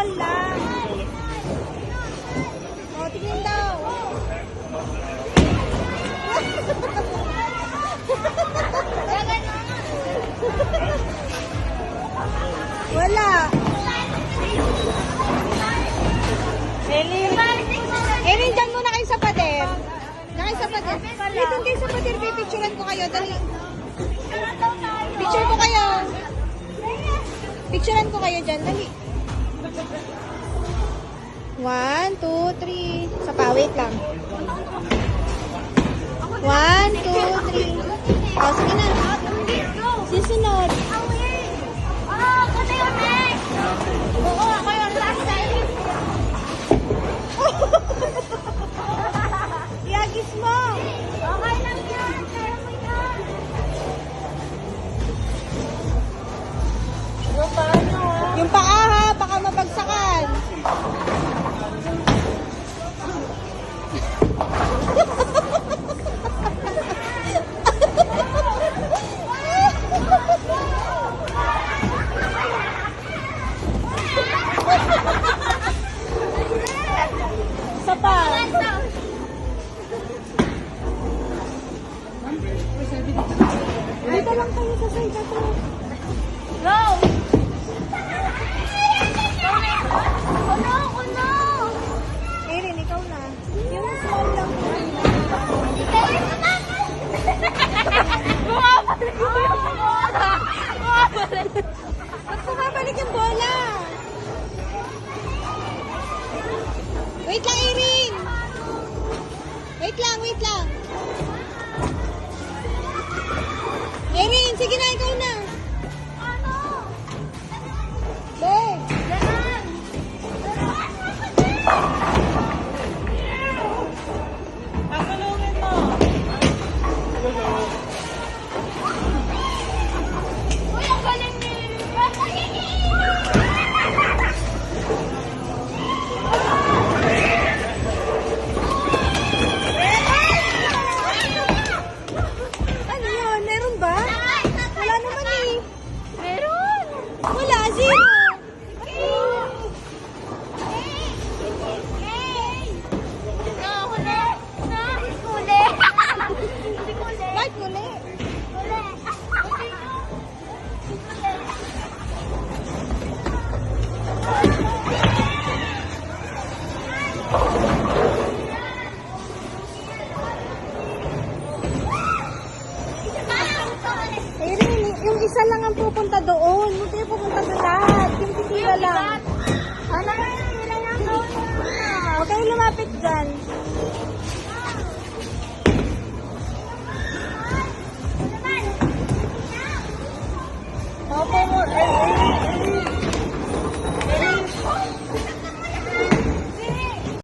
ball lang. O, tingin daw. Wala. Erin, dyan muna kayo sa pader. Dyan kayo sa pader. Dito kayo sa pader, pipicturean ko kayo. Dali. Picture ko kayo. Picturean ko kayo dyan. Dali. 1, 2, 3. Sa pawit lang. 1, 2, 3. Oh, sige na. Sisunod. Oo, ako yung last time. Iagis mo. Okay lang yan. Kaya mo yan. Yung paa ha, baka mabagsakan. Isa pa. Dito lang kayo sa side na to. Go! Oh no! Oh no! Erin, ikaw na. Yung small lang. Bumabalik ko yung bola! Bumabalik! Ba't bumabalik yung bola? Wait lang, Erin! Wait lang, wait lang. Erin, sige na, ikaw na. Ano? Be! Ganun! Pakulungin mo. Uy, ang galing ni... Ano yun? Meron ba? Wala naman eh. Meron! Wala, zero. Bakit muli? Erin, yung isa lang ang pupunta doon. Hindi yung pupunta doon lahat. Yung titira lang. Ano na yun? Ilan ang gawin mo na? Huwag kayo lumapit dyan.